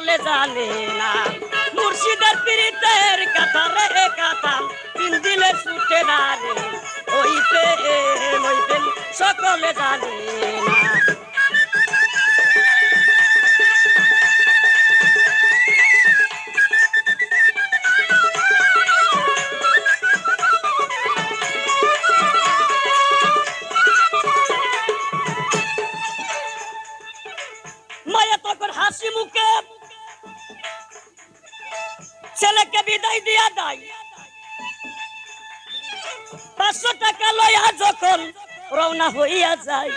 সকলে জানে না মুর্শিদের পীড়িতের কথা রে কথা তিন দিলে ছুটে না রে ওই প্রেম সকলে জানে না মায়া তখন হাসি মুখে ছেলেকে বিদায় দিয়া দেয় 500 টাকা লইয়া যখন রওনা হইয়া যায়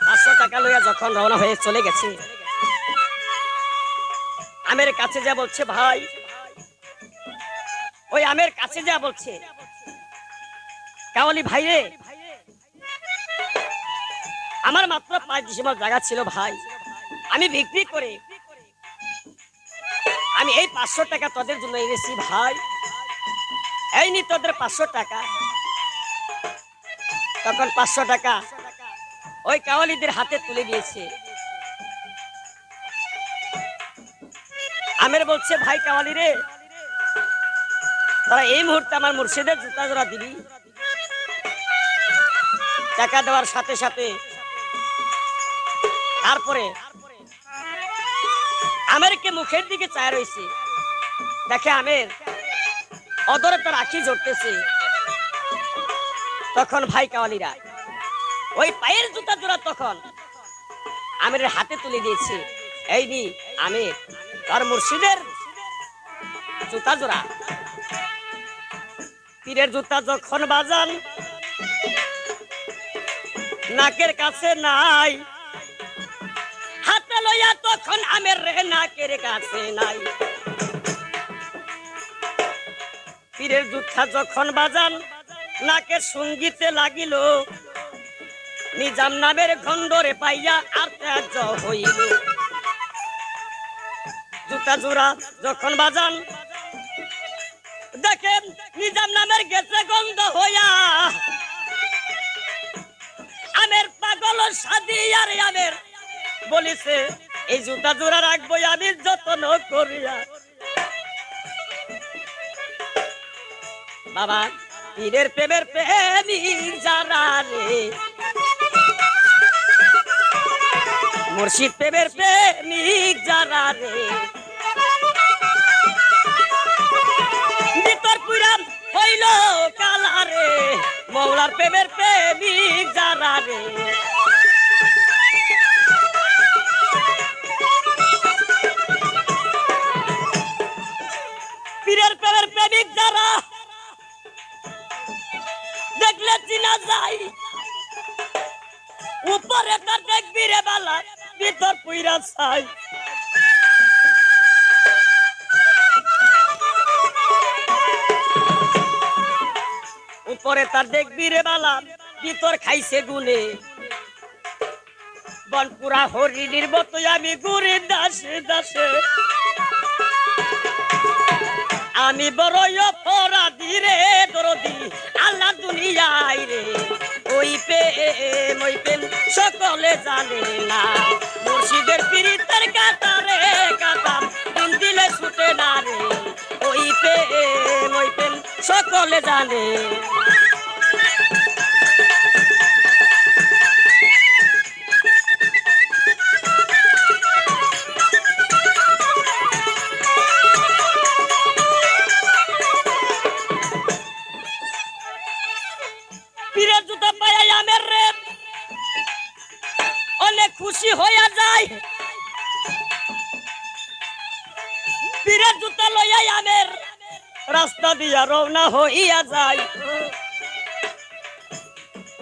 500 টাকা লইয়া যখন রওনা হয়ে চলে গেছে আমের কাছে যা বলছে ভাই ওই আমের কাছে যা বলছে কাওয়ালি ভাই রে আমার মাত্র 5 ডিসেম্বর জায়গা ছিল ভাই আমি বিক্রি করে আমি এই 500 টাকা তোদের জন্য এনেছি ভাই এই নি তোদের 500 টাকা তখন 500 টাকা ওই কাওয়ালিদের হাতে তুলে দিয়েছে আমের বলছে ভাই কাওয়ালি রে তোরা এই মুহূর্তে আমার মুর্শিদের জুতা জোড়া দিবি টাকা দেওয়ার সাথে সাথে তারপরে আমেরকে মুখের দিকে চায় রয়েছে দেখে আমের অদরে তার আখি ঝরতেছে তখন ভাই কাওয়ালিরা ওই পায়ের জুতা জোড়া তখন আমের হাতে তুলে দিয়েছে এই নি আমের তার মুর্শিদের জুতা জোড়া পীরের জুতা যখন বাজান নাকের কাছে নাই হাতে লইয়া তখন আমের রে নাকের কাছে নাই পীরের জুতা যখন বাজান নাকের সঙ্গীতে লাগিল নিজাম নামের খণ্ডরে পাইয়া আর্তেজ হইল জুতা জোড়া যখন বাজান দেখেন নিজাম নামের গেছে গন্ধ হইয়া আমের পাগল সাদি আর আমের বলিছে এই জুতা জোড়া রাখবো আমি যত্ন করিয়া বাবা পীরের প্রেমের প্রেমিক যারা রে মুর্শিদ প্রেমের প্রেমিক যারা রে ভিতর পুরা হইল কালা রে মৌলার প্রেমের প্রেমিক যারা রে পীরের প্রেমের প্রেমিক যারা দেখলে চিনা যায় উপরে তার দেখবি রে বালা ভিতর পুইরা ছাই উপরে তার দেখবি রে বালা ভিতর খাইছে গুনে বনপুরা হরিণীর মতো আমি ঘুরে দাসে দাসে আমি বড় অপরাধী রে দরদি আল্লাহ দুনিয়ায় রে ওই প্রেম সকলে জানে না মুর্শিদের পীড়িতের কাটা রে কাটা দিন দিলে ছুটে না রে ওই প্রেম সকলে জানে খুশি হইয়া যায় পীরের জুতা লইয়া আমের রাস্তা দিয়া রওনা হইয়া যায়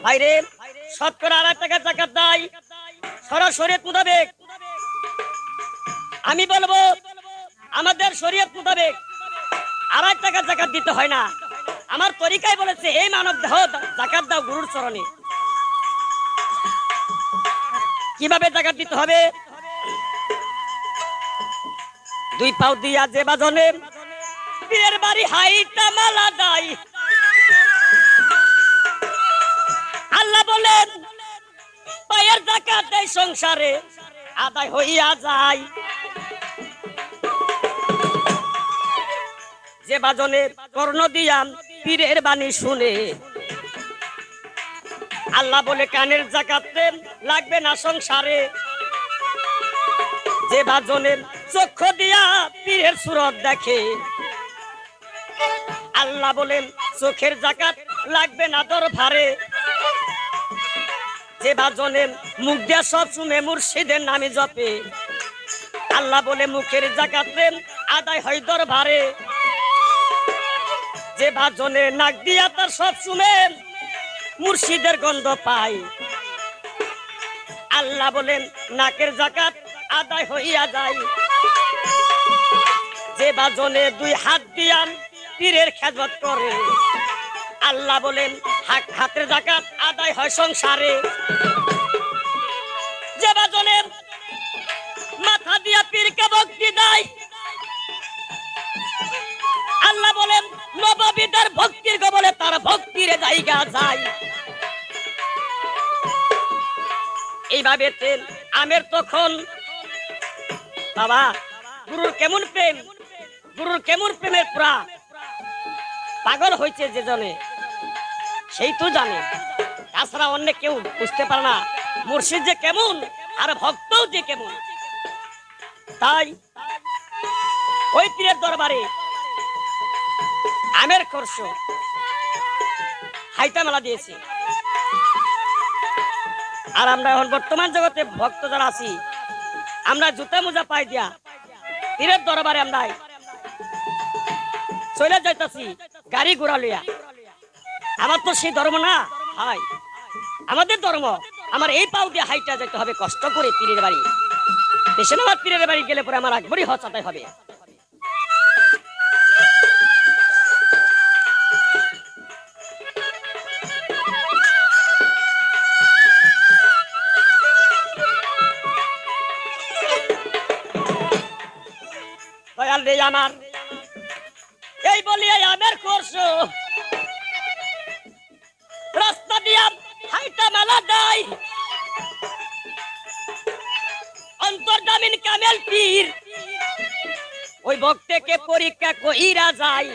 ভাইরে শতকরা 2.5 টাকা জাকাত দেয় সরাসরি মোতাবেক আমি বলবো আমাদের শরীয়ত মোতাবেক 2.5 টাকা জাকাত দিতে হয় না আমার তরিকায় বলেছে এই মানব দেহ জাকাত দাও গুরুর চরণে কিভাবে জাকাত দিতে হবে 2 পাও দিয়া যে বাজনে পীরের বাড়ি হাইটা মালা দাই আল্লাহ বলেন পায়ের জাকাত দেয় সংসারে আদায় হইয়া যায়। যে বাজনে কর্ণ দিয়াম পীরের বাণী শুনে, আল্লাহ বলে কানের জাকাত লাগবে না সংসারে। যে বাজনের চক্ষু দিয়া পীরের সুরত দেখে, আল্লাহ বলেন চোখের জাকাত লাগবে না দরবারে। যে বাজনের মুখ দিয়া সব শুনে মুর্শিদের নামে জপে, আল্লাহ বলে মুখের জাকাত আদায় হয় দরবারে। যে বাজনে নাক দিয়া তার সব শুনে মুর্শিদের গন্ধ পায়, আল্লাহ বলেন নাকের জাকাত আদায় হইয়া যায়। যে বাজনে দুই হাত দিয়া পীরের খেদমত করে, আল্লাহ বলেন হাতের জাকাত আদায় হয় সংসারে। যে বাজনে মাথা দিয়া পীরকে ভক্তি দেয়, আল্লাহ বলেন নববীদের ভক্তির কবলে তার ভক্তির জায়গা যায়। এইভাবে আমের তখন বাবা গুরুর কেমন প্রেম, গুরুর কেমন প্রেমের পুরা পাগল হয়েছে যে জনে সেই তো জানে, তাছাড়া অন্য কেউ বুঝতে পারে না মুর্শিদ যে কেমন আর ভক্তও যে কেমন। তাই ওই পীরের দরবারে আমের খরচ হাইতা মেলা দিয়েছে। আর আমরা এখন বর্তমান জগতে ভক্ত যারা আছি, আমরা জুতা মোজা পাই দিয়া পীরের দরবারে আমরা চলে যাইতাছি গাড়ি ঘোড়া লইয়া। আমার তো সেই ধর্ম না ভাই, আমাদের ধর্ম আমার এই পাও দিয়ে হাইটা যেতে হবে কষ্ট করে পীরের বাড়ি। পেশনাবাদ পীরের বাড়ি গেলে পরে আমার আকবরই হজ আদায় হবে। আমার এই বলিয়া আমের কোর্স রাস্তা দিয়া হাইটা মেলা দেয় অন্তর্জামিন কামেল পীর, ওই ভক্তকে পরীক্ষা কইরা যায়।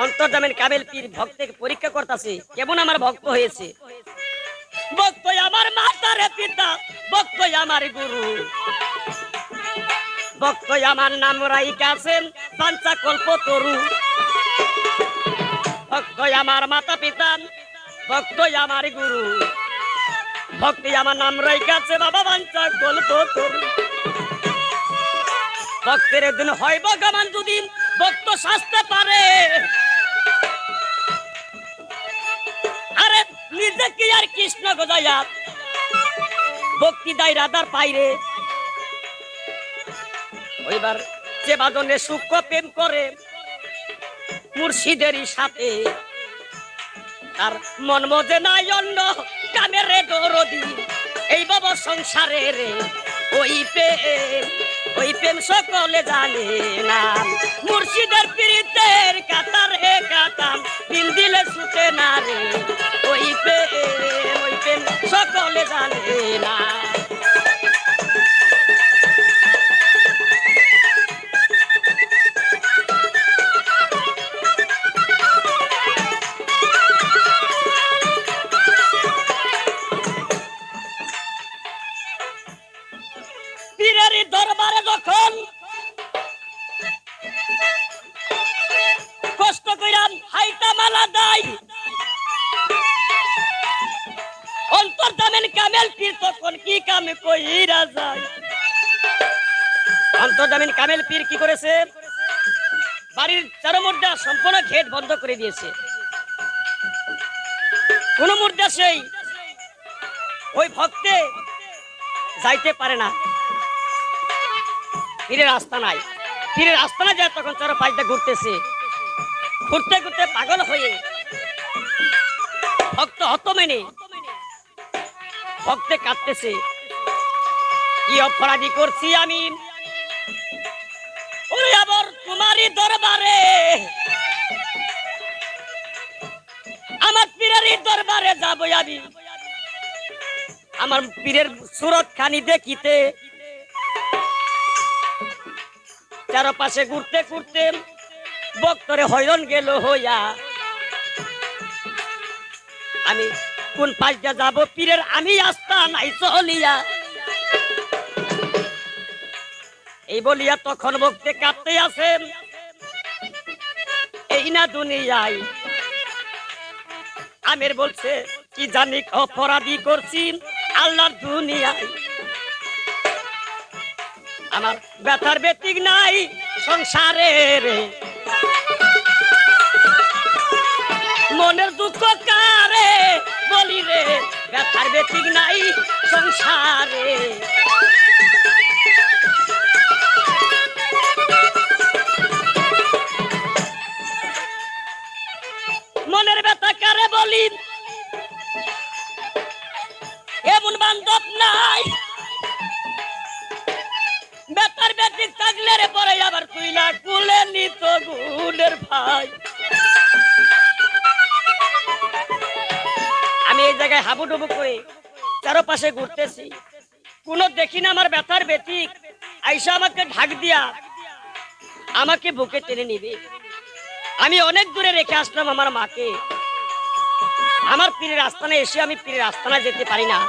অন্তর্জামিন কামেল পীর ভক্তকে পরীক্ষা করতেছে কেমন আমার ভক্ত হয়েছে। ভক্ত আমার মাতারে পিতা, ভক্ত আমার গুরু, ভক্ত আমার নাম রাইকাছেন পাঞ্চা কল্প তরু। ভক্ত আমার মাতা পিতা, ভক্ত আমার গুরু, ভক্তি আমার নাম রাইকাছে বাবা পাঞ্চা কল্প তরু। ভক্তের দিন হয় ভগবান যদি ভক্ত শাস্তে পারে, আরে নিজে কি আর কৃষ্ণ গোজাইয়া ভক্তি দায় রাধার পাইরে। ওইবার যে বাদনে সূক্ষ্ম প্রেম করে মুর্শিদেরই সাথে, তার মন মজে নাই অন্য কামের রে দরদি। এই বাবা সংসারে রে ওই প্রেম সকলে জানে না। মুর্শিদের পীড়িতের কাতার হে কাতাম দিল দিলে ছুটে না রে, ওই প্রেম সকলে জানে না। দরবারে যখন কষ্ট কইরাম হাইটা মালা দেয় অন্তর্জামিন কামেল পীর, তখন কি কামে কইরা যায়। অন্তর্জামিন কামেল পীর কি করেছে, বাড়ির চারো মুর্দা সম্পূর্ণ গেট বন্ধ করে দিয়েছে। কোন মুর্দা সেই ওই ভক্তে যাইতে পারে না, পীরের রাস্তা নাই। পীরের রাস্তা না যায় তখন চারো পাঁচটা ঘুরতেছে, ঘুরতে ঘুরতে পাগল হয়ে ভক্ত হত মেনে ভক্তে কাঁদতেছে, কি অপরাধী করছি আমি, ওরে আবার তোমারই দরবারে, আমার পীরেরই দরবারে যাবো আমি। আমার পীরের সুরত খানি দেখিতে চারপাশে ঘুরতে ঘুরতে বক্তরে হইরন গেল হইয়া আমি কোন পাশ দিয়ে যাব পীরের আমি আস্থা নাই চলিয়া এই বলিয়া তখন বক্তে কাঁদতে আছেন এই না দুনিয়ায় আমের বলছে কি জানি অপরাধী করছি আল্লাহর দুনিয়ায় আমার ব্যথার ব্যতিক নাই সংসারে রে মনের দুঃখ কারে বলি রে ব্যথার ব্যতিক নাই সংসারে মনের ব্যথা কারে বলি এমন বান্ধব নাই বেতার বেটিক থাকলে রে পরে আবার তুইলা কুলে নিত গুণের ভাই আমি এই জায়গায় হাবুডুবু করে চারপাশে ঘুরতেছি কোনো দেখি না আমার ব্যথার বেটিক আইসা আমাকে ঢাক দিয়া আমাকে বুকে টেনে নিবে আমি অনেক দূরে রেখে আসলাম আমার মাকে আমার পীরের আস্তানে এসে আমি পীরের আস্তানা যেতে পারি না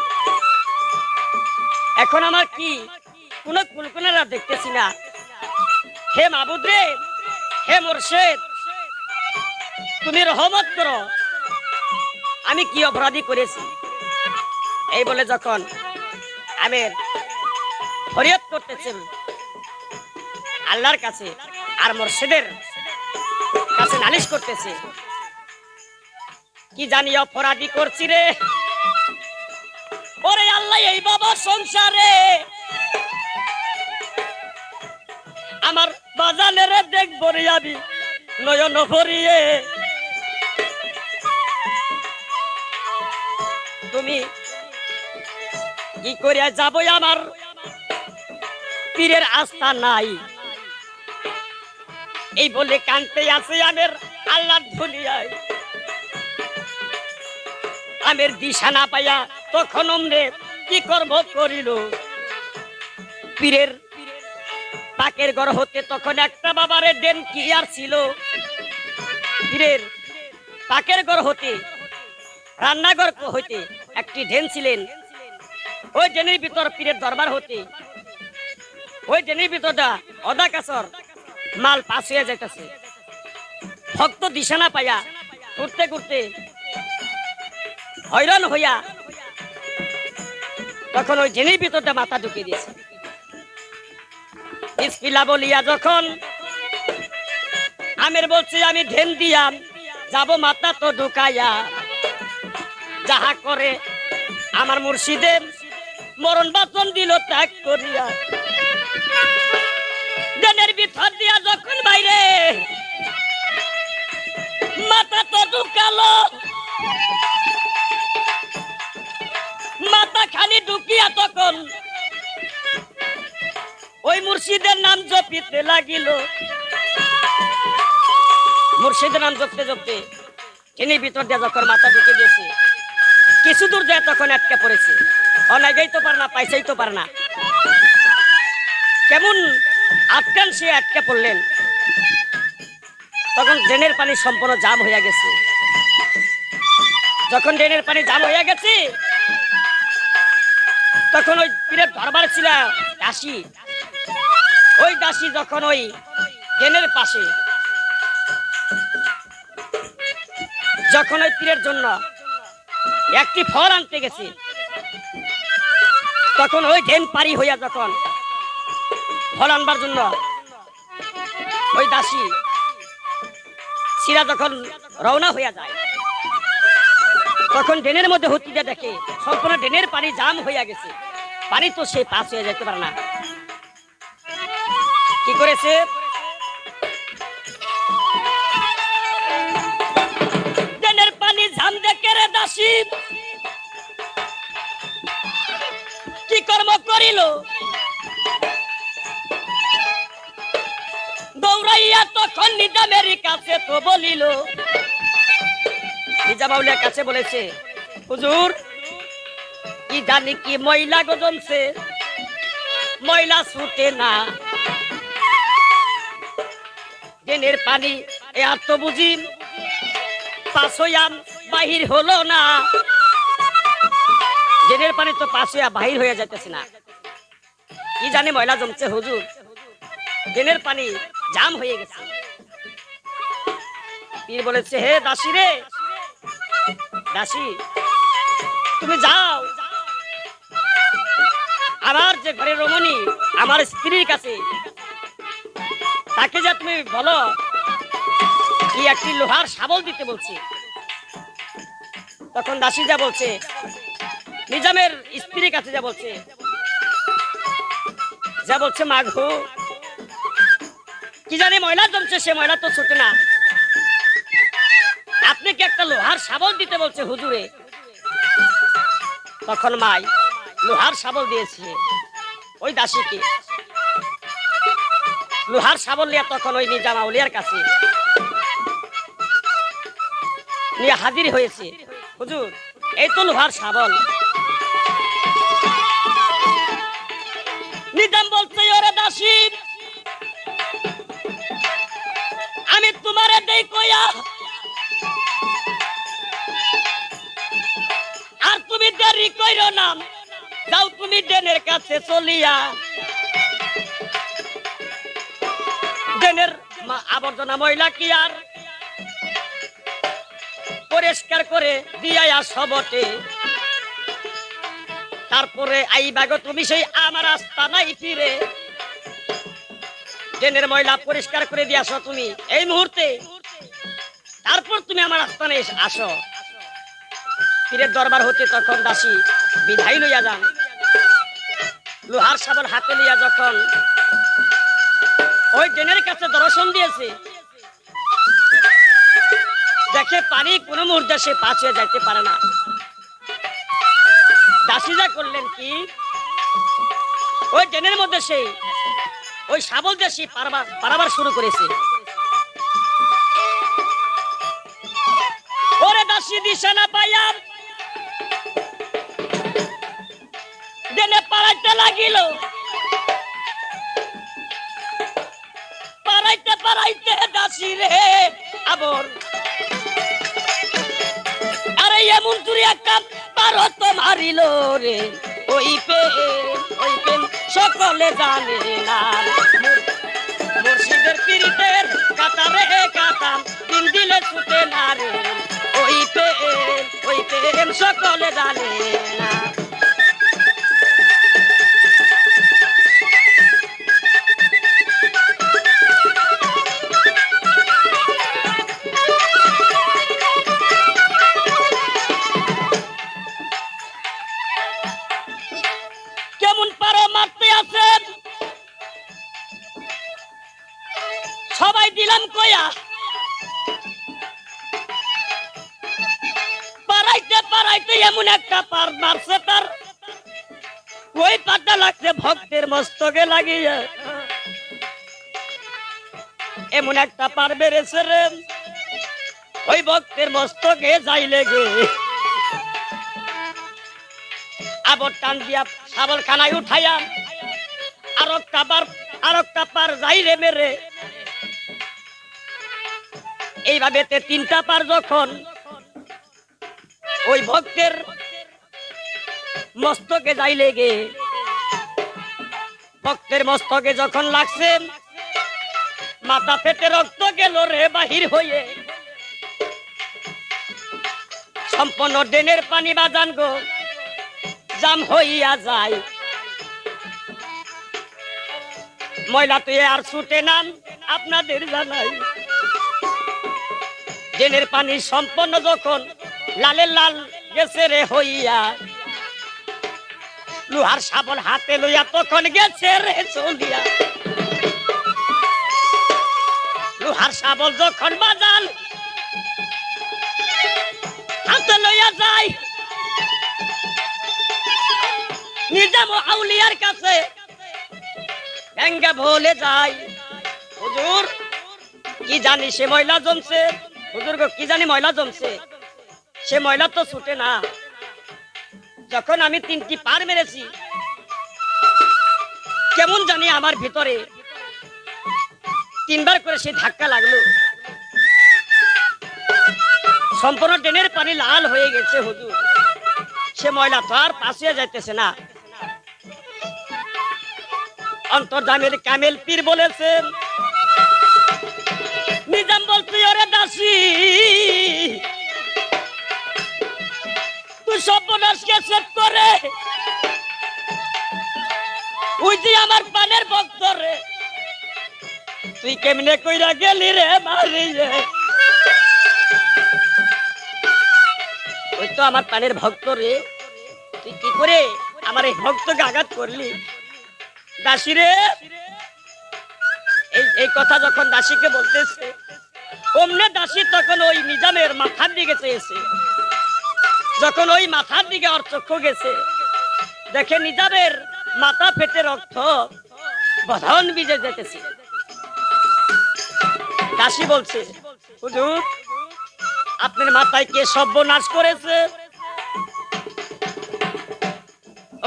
এখন আমার কি কোনো কুলকুনারা দেখতেছি না হে মাবুদ রে হে মুর্শিদ তুমি রহমত করো আমি কি অপরাধী করেছি এই বলে যখন আমি ফরিয়াদ করতেছি আল্লাহর কাছে আর মুর্শিদের কাছে নালিশ করতেছে কি জানি অপরাধী করছি রে ওরে আল্লাহ এই বাবা সংসারে আমার বাজানের দেখবো রে আমি নয়ন ভরিয়ে তুমি কি করিয়া যাবো আমার পীরের আস্থা নাই এই বলে কানতে আছে আমের আল্লাহর দুনিয়ায় আমের দিশা না পাইয়া তখন অমরে কি করব করিল পীরের পাকের ঘর হতে তখন একটা বাবারে ডেন কি আর ছিল পীরের পাকের ঘর হতে রান্নাঘর হইতে একটি ঢেন ছিলেন ওই ডেনের ভিতর পীরের দরবার হতে ওই ডেনের ভিতরটা অদা কাছর মাল পাস হয়ে যাইতেছে ভক্ত দিশা না পাইয়া ঘুরতে ঘুরতে হয়রান হইয়া তখন ওই ডেনের ভিতরটা মাথা ঢুকিয়ে দিয়েছে বিসমিল্লাহ বলিয়া যখন আমের বলছে আমি ঢেন দিয়া যাব মাথা তো ঢুকাইয়া যাহা করে আমার মুর্শিদের মরণ বাচন দিল ত্যাগ করিয়া ডেনের ভিতর দিয়া যখন বাইরে মাথা তো ঢুকালো মাথা খালি ঢুকিয়া তখন ওই মুর্শিদের নাম জপিতে লাগিল মুর্শিদের নাম জপতে জপতে তিনি ভিতর দিয়ে যখন মাথা ঢুকে দিয়েছে কিছু দূর যায় তখন আটকে পড়েছে অনেকেই তো পারে না পাইছেই তো পারে না কেমন আটকান সে আটকে পড়লেন তখন ড্রেনের পানি সম্পূর্ণ জাম হয়ে গেছে যখন ড্রেনের পানি জাম হয়ে গেছে তখন ওই পীরের দরবার ছিল দাসী ওই দাসী যখন ওই ড্রেনের পাশে যখন ওই পীরের জন্য একটি ফল আনতে গেছে তখন ওই ড্রেন পারি হইয়া যখন ফল আনবার জন্য ওই দাসী সিরা যখন রওনা হইয়া যায় তখন ড্রেনের মধ্যে হতিটা দেখে সম্পূর্ণ ড্রেনের পানি জাম হইয়া গেছে পানি তো সে পাস হয়ে যেতে পারে না কি করেছে ড্রেনের পানি জাম দেখে রে দাসী কি কর্ম করিল দৌড়াইয়া তখন নিজামের কাছে তো বলিল নিজাম আউলিয়ার কাছে বলেছে হুজুর কি জানি কি ময়লা গো জমছে, ময়লা ছুটে না। ড্রেনের পানি আর তো বুঝি পাস হইয়া বাহির হলো না। ড্রেনের পানি তো পাস হইয়া বাহির হয়ে যাইতেছে না। কি জানি ময়লা জমছে হুজুর, ড্রেনের পানি জাম হয়ে গেছে। পীর বলেছে, হে দাসী রে, দাসী তুমি যাও, আমার যে ঘরের রমণী আমার স্ত্রীর কাছে, তাকে যা তুমি বলো কি একটি লোহার শাবল দিতে বলছে। তখন দাসী যা বলছে, নিজামের স্ত্রীর কাছে যা বলছে, মাঘো কি জানি ময়লা জমছে, সে ময়লা তো ছোট না, আপনি কি একটা লোহার শাবল দিতে বলছে হুজুরে। তখন মাই লোহার শাবল দিয়েছে ওই দাসীকে। লোহার শাবল নিয়ে তখন ওই নিজাম আউলিয়ার কাছে নিয়ে হাজির হয়েছে। হুজুর এই তো লোহার শাবল। নিজাম বলছে, ওরে দাসী আমি তোমারে দেই কইয়া আর তুমি দেরি কইরো না, যাও তুমি ড্রেনের কাছে চলিয়া, ড্রেনের আবর্জনা ময়লা কি আর পরিষ্কার করে দিয়া আসো বটে। তারপরে আইবা গো তুমি সেই আমার রাস্তা নাই ফিরে, ড্রেনের ময়লা পরিষ্কার করে দিয়ে আসো তুমি এই মুহূর্তে, তারপর তুমি আমার আস্থানে আসো। পীরের দরবার হতে তখন দাসী বিদায় লইয়া যান। লোহার শাবল হাতে লইয়া যখন ওই ড্রেনের কাছে দর্শন দিয়েছে, দেখে পানি কোনো মুহূর্তে সে পার হয়ে যাইতে পারে না। দাসী যা করলেন কি, ওই ড্রেনের মধ্যে সেই ওই শাবল দিয়ে সে পারাবার শুরু করেছে। ওরে দাসী দিশা না পাইয়া ড্রেনে পাড়াইতে লাগিল, পাড়াইতে পাড়াইতে দাসী রে আবর আরে এমন চুরি একটা পারত মারিল রে, ওই পেন সকলে জানে না। মুর্শিদের পীরিতের কাতারে কাতাম দিন দিলে ছুটে না রে, ওই পেন সকলে জানে না। কেমন পারো মারতে আছেন সবাই দিলাম কয়া, পারাইতে পারাইতে এমন একটা পার মারছে, তার ওই পাটা লাগছে ভক্তের মস্তকে লাগিয়ে, এমন একটা পার বেড়েছে রে ওই ভক্তের মস্তকে যাই লেগে। আবার টান দিয়া শাবল খানায় উঠাইয়া আর একটা পার যাই রে মেরে। এইভাবে তিনটা পার যখন ওই ভক্তের মস্তকে যাই লেগে, ভক্তের মস্তকে যখন লাগছে মাথা ফেটে রক্ত গেল রে বাহির হয়ে। সম্পূর্ণ ড্রেনের পানি বাজান গো জাম হইয়া যায়, ময়লা তো আর ছুটে না আপনাদের জানাই। ড্রেনের পানি সম্পূর্ণ যখন লালের লাল গেছে রে হইয়া, লোহার শাবল হাতে লইয়া তখন গেছে রে চলিয়া। লোহার শাবল যখন বাজান হাতে লইয়া যায় নিজাম আউলিয়ার কাছে, ব্যাঙ্গা ভুলে যায়। হুজুর কি জানি সে ময়লা জমছে, হুজুর গো কি জানি ময়লা জমছে, সে ময়লা তো ছুটে না, যখন আমি 3টি পার মেরেছি কেমন জানি আমার ভিতরে 3বার করে সেই ধাক্কা লাগলো। সম্পূর্ণ ড্রেনের পানি লাল হয়ে গেছে হুজুর। সে ময়লা তো আর পাশে যাইতেছে না। অন্তর্জামের কামেল পীর বলেছেন, নিজাম বলছি ওরে দাসী তুই সর্বনাশকে সেট করে ওই যে আমার পানের ভক্ত রে তুই কেমনে কইরা গেলি রে মারিয়ে। ওই তো আমার পানের ভক্ত রে, তুই কি করে আমার এই ভক্তকে আঘাত করলি দাসী রে। এই কথা যখন দাসীকে বলতেছে অমনে দাসী তখন ওই নিজামের মাথার দিকে চেয়েছে। যখন ওই মাথার দিকে ওর চক্ষু গেছে দেখে নিজামের মাথা ফেটে রক্ত বধন বিজে যেতেছে। দাসী বলছে, হুজুর আপনার মাথায় কে সর্বনাশ করেছে?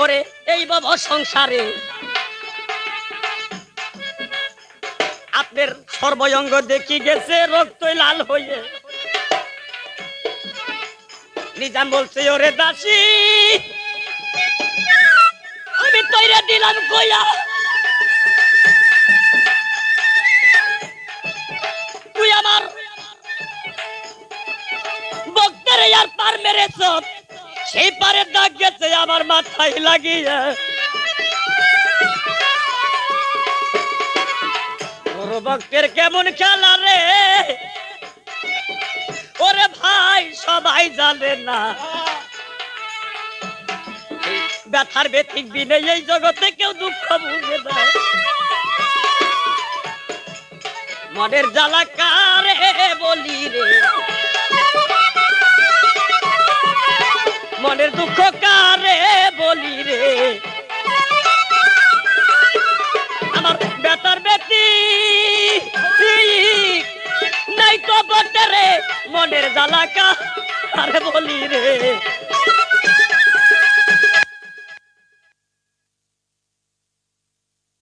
ওরে এই বাবা সংসারে আপনার সর্বঙ্গ দেখি গেছে রক্ত লাল হয়ে। নিজাম বলছে, ওরে দাসী আমি তৈরি দিলাম কইয়া তুই আমার বক্তের আর পার মেরেছ, সেই পারের দাগ গেছে আমার মাথায় লাগিয়ে। ভক্তের কেমন খেলা রে ওরে ভাই সবাই জানে না। ব্যথার ব্যতিক বিনে এই জগতে কেউ দুঃখ বুঝে না। মনের জ্বালা কারে বলি রে, মনের দুঃখ কারে বলি রে। আমার ব্যথার ব্যতি নাই তো বটে রে, মনের জ্বালা কারে বলি রে।